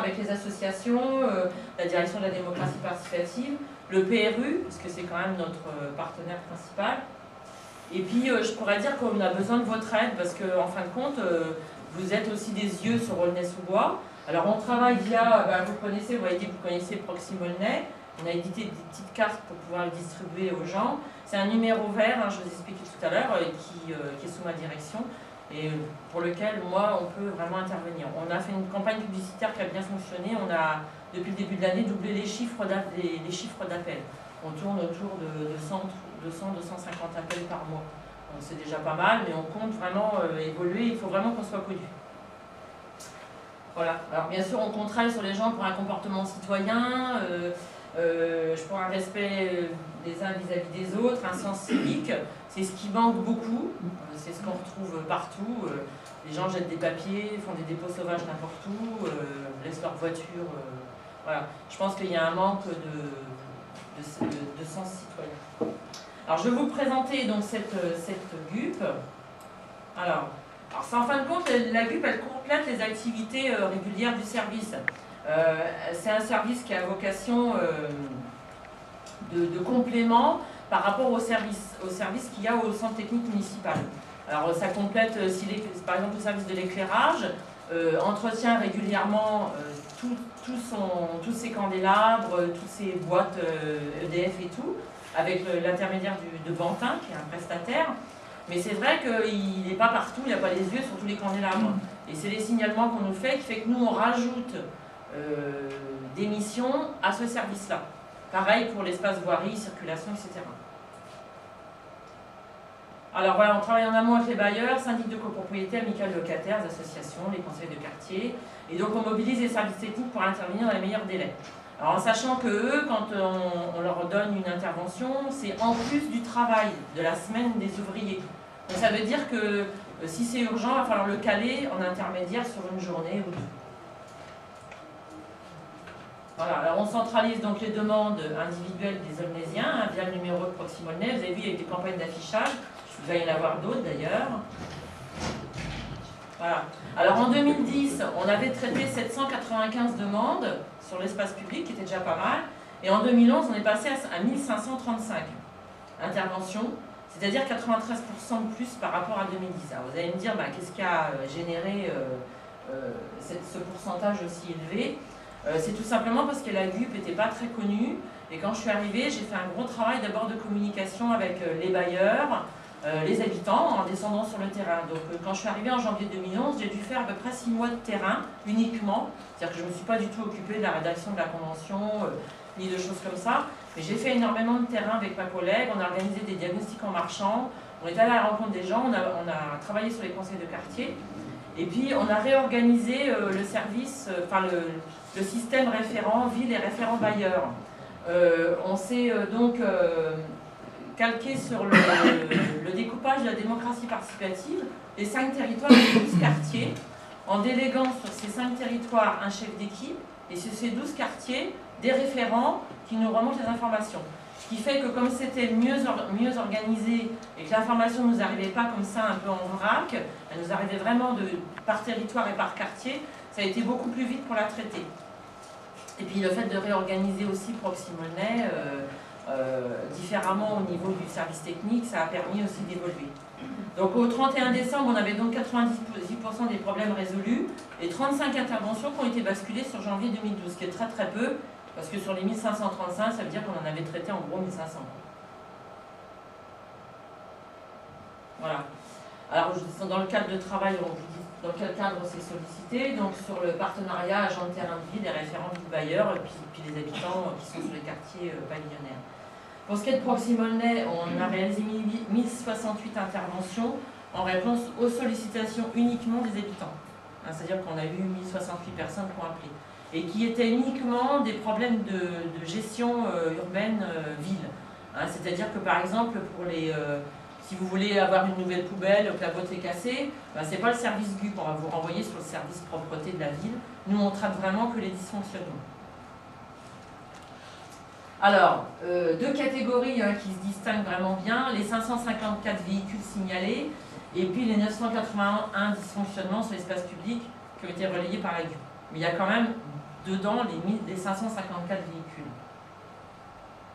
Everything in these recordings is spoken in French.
avec les associations, la direction de la démocratie participative, le PRU, parce que c'est quand même notre partenaire principal. Et puis je pourrais dire qu'on a besoin de votre aide, parce qu'en fin de compte, vous êtes aussi des yeux sur Aulnay-sous-Bois. Alors on travaille via, vous connaissez Proximolnay. On a édité des petites cartes pour pouvoir les distribuer aux gens. C'est un numéro vert, je vous expliquais tout à l'heure, qui est sous ma direction et pour lequel, moi, on peut vraiment intervenir. On a fait une campagne publicitaire qui a bien fonctionné. On a, depuis le début de l'année, doublé les chiffres d'appels. On tourne autour de 200-250 appels par mois. Donc c'est déjà pas mal, mais on compte vraiment évoluer. Il faut vraiment qu'on soit connu. Voilà. Alors bien sûr, on contraille sur les gens pour un comportement citoyen, pour un respect des uns vis-à-vis des autres, un sens civique. C'est ce qui manque beaucoup, c'est ce qu'on retrouve partout. Les gens jettent des papiers, font des dépôts sauvages n'importe où, laissent leur voiture. Voilà. Je pense qu'il y a un manque de sens citoyen. Alors je vais vous présenter donc cette GUP. Alors ça, en fin de compte, la GUP, elle complète les activités régulières du service. C'est un service qui a vocation de complément par rapport au service qu'il y a au centre technique municipal. Alors ça complète, par exemple, le service de l'éclairage, entretient régulièrement tous ces candélabres, toutes ces boîtes EDF et tout, avec l'intermédiaire de Bantin, qui est un prestataire. Mais c'est vrai qu'il n'est pas partout, il n'a pas les yeux sur tous les candélabres. Et c'est les signalements qu'on nous fait qui fait que nous, on rajoute des missions à ce service-là. Pareil pour l'espace voirie, circulation, etc. Alors voilà, on travaille en amont avec les bailleurs, syndics de copropriété, amicales locataires, associations, les conseils de quartier. Et donc on mobilise les services techniques pour intervenir dans les meilleurs délais. Alors en sachant que eux, quand on leur donne une intervention, c'est en plus du travail de la semaine des ouvriers. Donc ça veut dire que si c'est urgent, il va falloir le caler en intermédiaire sur une journée ou deux. Voilà, alors on centralise donc les demandes individuelles des Aulnaysiens via le numéro de Proximolnay. Vous avez vu, il y a eu des campagnes d'affichage. Il va y en avoir d'autres d'ailleurs. Voilà. Alors en 2010, on avait traité 795 demandes sur l'espace public, qui était déjà pas mal. Et en 2011, on est passé à 1535 interventions, c'est-à-dire 93% de plus par rapport à 2010. Alors vous allez me dire, qu'est-ce qui a généré ce pourcentage aussi élevé? C'est tout simplement parce que la GUP n'était pas très connue. Et quand je suis arrivée, j'ai fait un gros travail d'abord de communication avec les bailleurs, les habitants, en descendant sur le terrain. Donc quand je suis arrivée en janvier 2011, j'ai dû faire à peu près 6 mois de terrain uniquement. C'est-à-dire que je ne me suis pas du tout occupée de la rédaction de la convention, ni de choses comme ça. Mais j'ai fait énormément de terrain avec ma collègue, on a organisé des diagnostics en marchant, on est allé à la rencontre des gens, on a travaillé sur les conseils de quartier. Et puis on a réorganisé le service, le système référent ville et référent bailleur. On s'est donc calqué sur le découpage de la démocratie participative, les 5 territoires et 12 quartiers, en déléguant sur ces 5 territoires un chef d'équipe et sur ces 12 quartiers des référents qui nous remontent les informations. Ce qui fait que comme c'était mieux organisé et que l'information ne nous arrivait pas comme ça un peu en vrac, elle nous arrivait vraiment par territoire et par quartier, ça a été beaucoup plus vite pour la traiter. Et puis le fait de réorganiser aussi Proximolnay différemment au niveau du service technique, ça a permis aussi d'évoluer. Donc au 31 décembre, on avait donc 98% des problèmes résolus et 35 interventions qui ont été basculées sur janvier 2012, ce qui est très très peu, parce que sur les 1535, ça veut dire qu'on en avait traité en gros 1500. Voilà. Alors dans le cadre de travail, on vous dit dans quel cadre c'est sollicité, donc sur le partenariat agent de terrain de vie, des référents du bailleur, et puis les habitants qui sont sur les quartiers pavillonnaires. Pour ce qui est de Proximolnay, on a réalisé 1068 interventions en réponse aux sollicitations uniquement des habitants. C'est-à-dire qu'on a eu 1068 personnes qui ont appelé. Et qui étaient uniquement des problèmes de gestion urbaine ville. C'est-à-dire que par exemple, si vous voulez avoir une nouvelle poubelle, que la boîte est cassée, ce n'est pas le service GUP, on va vous renvoyer sur le service propreté de la ville. Nous, on traite vraiment que les dysfonctionnements. Alors, 2 catégories qui se distinguent vraiment bien, les 554 véhicules signalés et puis les 981 dysfonctionnements sur l'espace public qui ont été relayés par la GUP. Mais il y a quand même dedans les 554 véhicules.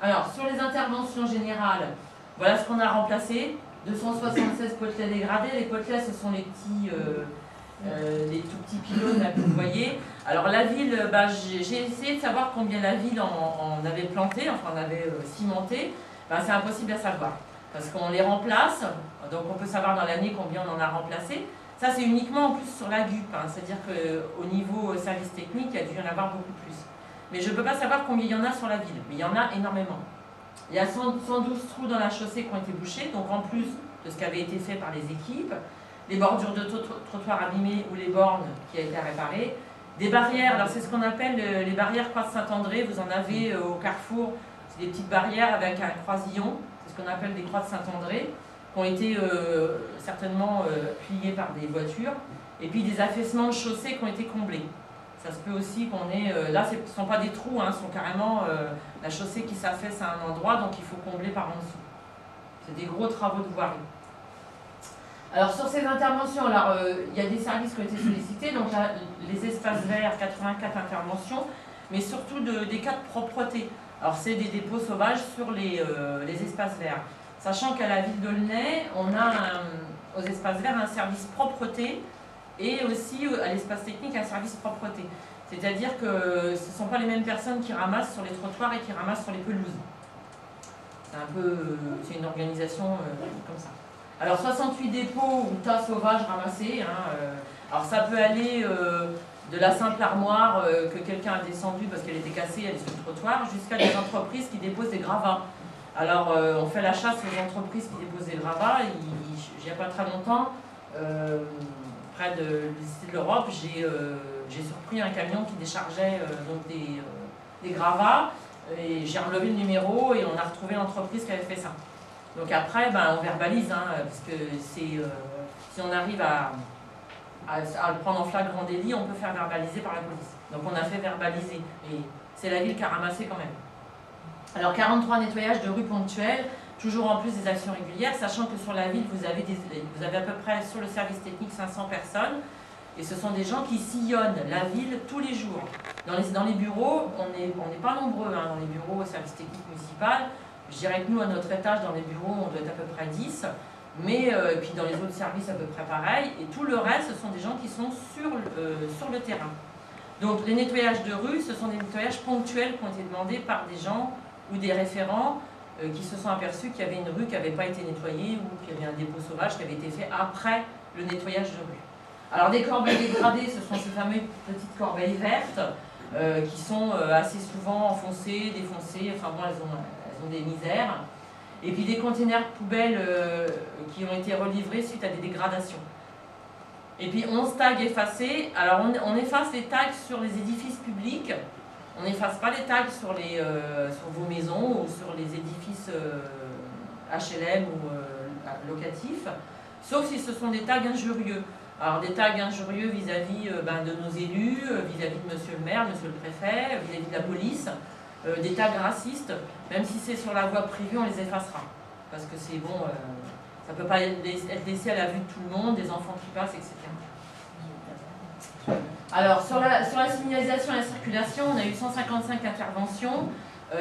Alors, sur les interventions générales, voilà ce qu'on a remplacé. 276 potelets dégradés. Les potelets, ce sont les tout petits pylônes là, que vous voyez. Alors la ville, j'ai essayé de savoir combien la ville en avait planté, enfin en avait cimenté. C'est impossible à savoir, parce qu'on les remplace, donc on peut savoir dans l'année combien on en a remplacé. Ça c'est uniquement en plus sur la GUP, c'est-à-dire qu'au niveau service technique, il y a dû y en avoir beaucoup plus. Mais je ne peux pas savoir combien il y en a sur la ville, mais il y en a énormément. Il y a 112 trous dans la chaussée qui ont été bouchés, donc en plus de ce qui avait été fait par les équipes, les bordures de trottoirs abîmées ou les bornes qui ont été réparées, des barrières, alors c'est ce qu'on appelle les barrières Croix de Saint-André, vous en avez au Carrefour, c'est des petites barrières avec un croisillon, c'est ce qu'on appelle des Croix de Saint-André, qui ont été certainement pliées par des voitures, et puis des affaissements de chaussée qui ont été comblés. Ça se peut aussi qu'on ait, là ce ne sont pas des trous, ce sont carrément la chaussée qui s'affaisse à un endroit, donc il faut combler par en dessous. C'est des gros travaux de voirie. Alors sur ces interventions, il y a des services qui ont été sollicités, donc là, les espaces verts, 84 interventions, mais surtout des cas de propreté. Alors c'est des dépôts sauvages sur les espaces verts. Sachant qu'à la ville d'Aulnay, on a aux espaces verts un service propreté et aussi à l'espace technique un service propreté. C'est-à-dire que ce ne sont pas les mêmes personnes qui ramassent sur les trottoirs et qui ramassent sur les pelouses. C'est une organisation comme ça. Alors 68 dépôts ou tas sauvages ramassés. Alors ça peut aller de la simple armoire que quelqu'un a descendue parce qu'elle était cassée, elle est sur le trottoir, jusqu'à des entreprises qui déposent des gravats. Alors on fait la chasse aux entreprises qui déposent des gravats. Il n'y a pas très longtemps, près de l'Université de l'Europe, j'ai surpris un camion qui déchargeait donc des gravats. Et j'ai relevé le numéro et on a retrouvé l'entreprise qui avait fait ça. Donc après, on verbalise, parce que si on arrive à le prendre en flagrant délit, on peut faire verbaliser par la police. Donc on a fait verbaliser, et c'est la ville qui a ramassé quand même. Alors 43 nettoyages de rues ponctuels, toujours en plus des actions régulières, sachant que sur la ville, vous avez à peu près sur le service technique 500 personnes, et ce sont des gens qui sillonnent la ville tous les jours. Dans les bureaux, on n'est pas nombreux, dans les bureaux au service technique municipal. Je dirais que nous, à notre étage, dans les bureaux, on doit être à peu près 10, mais et puis dans les autres services, à peu près pareil. Et tout le reste, ce sont des gens qui sont sur le terrain. Donc les nettoyages de rue, ce sont des nettoyages ponctuels qui ont été demandés par des gens ou des référents qui se sont aperçus qu'il y avait une rue qui n'avait pas été nettoyée ou qu'il y avait un dépôt sauvage qui avait été fait après le nettoyage de rue. Alors des corbeilles dégradées, ce sont ces fameuses petites corbeilles vertes qui sont assez souvent enfoncées, défoncées, enfin bon, elles ont des misères. Et puis des containers poubelles qui ont été relivrés suite à des dégradations. Et puis 11 tags effacés. Alors on efface les tags sur les édifices publics, on n'efface pas les tags sur vos maisons ou sur les édifices HLM ou locatifs, sauf si ce sont des tags injurieux. Alors des tags injurieux vis-à-vis de nos élus, vis-à-vis de monsieur le maire, monsieur le préfet, vis-à-vis de la police, des tags racistes, même si c'est sur la voie privée, on les effacera. Parce que c'est bon, ça ne peut pas être laissé à la vue de tout le monde, des enfants qui passent, etc. Alors sur la signalisation et la circulation, on a eu 155 interventions,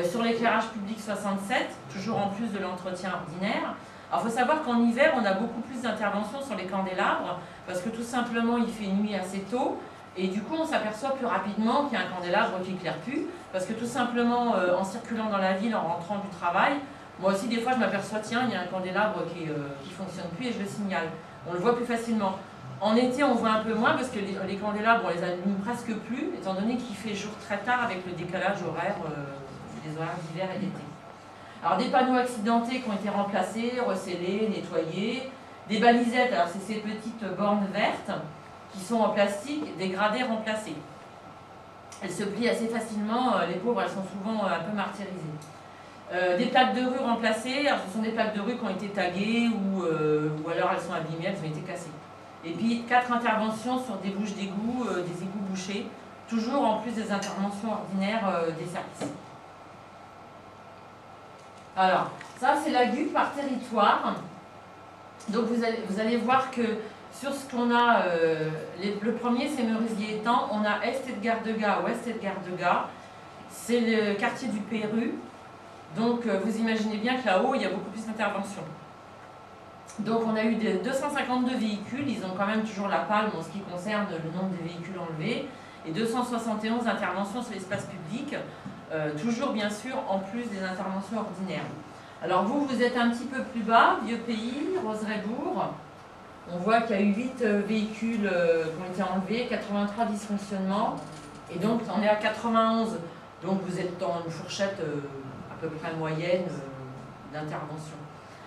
sur l'éclairage public 67, toujours en plus de l'entretien ordinaire. Alors il faut savoir qu'en hiver, on a beaucoup plus d'interventions sur les candélabres, parce que tout simplement il fait nuit assez tôt, et du coup on s'aperçoit plus rapidement qu'il y a un candélabre qui éclaire plus, parce que tout simplement en circulant dans la ville, en rentrant du travail, moi aussi des fois je m'aperçois, tiens, il y a un candélabre qui fonctionne plus et je le signale. On le voit plus facilement. En été on voit un peu moins, parce que les candélabres on les allume presque plus, étant donné qu'il fait jour très tard avec le décalage horaire des horaires d'hiver et d'été. Alors des panneaux accidentés qui ont été remplacés, recellés, nettoyés, des balisettes, alors c'est ces petites bornes vertes qui sont en plastique, dégradées, remplacées. Elles se plient assez facilement, les pauvres elles sont souvent un peu martyrisées. Des plaques de rue remplacées, alors ce sont des plaques de rue qui ont été taguées ou alors elles sont abîmées, elles ont été cassées. Et puis 4 interventions sur des bouches d'égout, des égouts bouchés, toujours en plus des interventions ordinaires des services. Alors, ça c'est la GUP par territoire. Donc vous allez voir que Sur ce qu'on a, le premier c'est Merisier-Étang, on a Est-Edgar-Degas, Ouest-Edgar-Degas, c'est le quartier du Pérou, donc vous imaginez bien que là-haut il y a beaucoup plus d'interventions. Donc on a eu 252 véhicules, ils ont quand même toujours la palme en ce qui concerne le nombre de véhicules enlevés, et 271 interventions sur l'espace public, toujours bien sûr en plus des interventions ordinaires. Alors vous êtes un petit peu plus bas, Vieux-Pays, Rozeray-Bourg. On voit qu'il y a eu 8 véhicules qui ont été enlevés, 83 dysfonctionnements, et donc on est à 91. Donc vous êtes dans une fourchette à peu près moyenne d'intervention.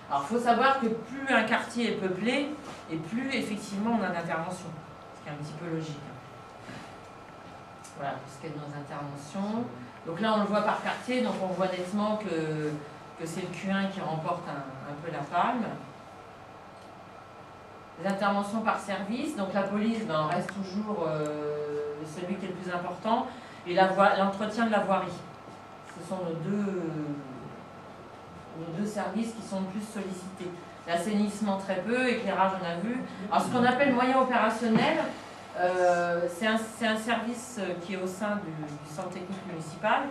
Alors il faut savoir que plus un quartier est peuplé, et plus effectivement on a d'intervention, ce qui est un petit peu logique. Voilà, pour ce qui est de nos interventions. Donc là on le voit par quartier, donc on voit nettement que c'est le Q1 qui remporte un peu la palme. Les interventions par service, donc la police reste toujours celui qui est le plus important, et l'entretien de la voirie. Ce sont nos deux services qui sont le plus sollicités. L'assainissement très peu, éclairage on a vu. Alors ce qu'on appelle moyen opérationnel, c'est un service qui est au sein du centre technique municipal.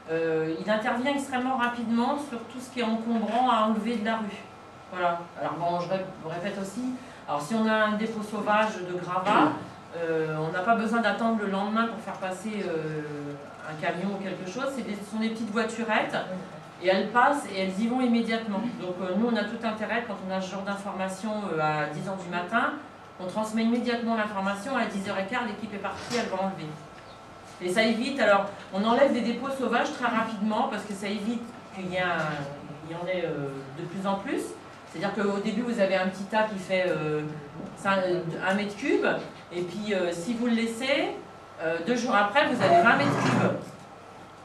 Il intervient extrêmement rapidement sur tout ce qui est encombrant à enlever de la rue. Voilà. Alors bon, je répète aussi, alors si on a un dépôt sauvage de gravats, on n'a pas besoin d'attendre le lendemain pour faire passer un camion ou quelque chose. Ce sont des petites voiturettes et elles passent et elles y vont immédiatement. Donc nous on a tout intérêt quand on a ce genre d'information à 10 h du matin, on transmet immédiatement l'information, à 10 h 15 l'équipe est partie, elle va enlever. Et ça évite, alors on enlève des dépôts sauvages très rapidement parce que ça évite qu'il y en ait de plus en plus. C'est-à-dire qu'au début, vous avez un petit tas qui fait 1 mètre cube, et puis si vous le laissez, 2 jours après, vous avez 20 mètres cubes.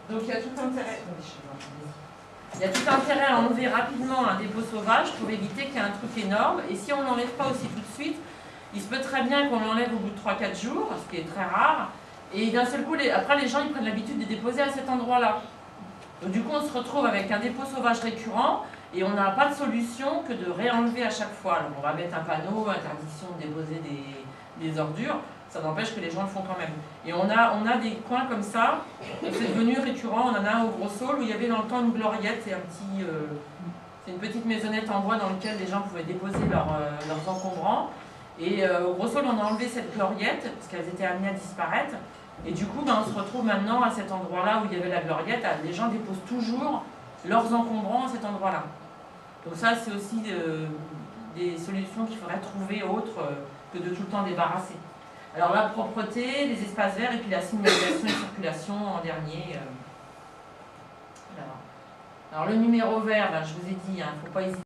Donc il y a tout intérêt. Il y a tout intérêt à enlever rapidement un dépôt sauvage pour éviter qu'il y ait un truc énorme. Et si on ne l'enlève pas aussi tout de suite, il se peut très bien qu'on l'enlève au bout de 3-4 jours, ce qui est très rare. Et d'un seul coup, après les gens ils prennent l'habitude de déposer à cet endroit-là. Donc du coup, on se retrouve avec un dépôt sauvage récurrent. Et on n'a pas de solution que de réenlever à chaque fois. Alors on va mettre un panneau, interdiction de déposer des ordures, ça n'empêche que les gens le font quand même. Et on a des coins comme ça, c'est devenu récurrent, on en a un au Gros Saule où il y avait dans le temps une gloriette, c'est une petite maisonnette en bois dans laquelle les gens pouvaient déposer leurs encombrants. Et au Gros Saule on a enlevé cette gloriette, parce qu'elles étaient amenées à disparaître. Et du coup on se retrouve maintenant à cet endroit-là où il y avait la gloriette, les gens déposent toujours leurs encombrants à cet endroit-là. Donc ça, c'est aussi des solutions qu'il faudrait trouver autres que de tout le temps débarrasser. Alors la propreté, les espaces verts et puis la signalisation et circulation en dernier. Voilà. Alors le numéro vert, je vous ai dit, il ne faut pas hésiter.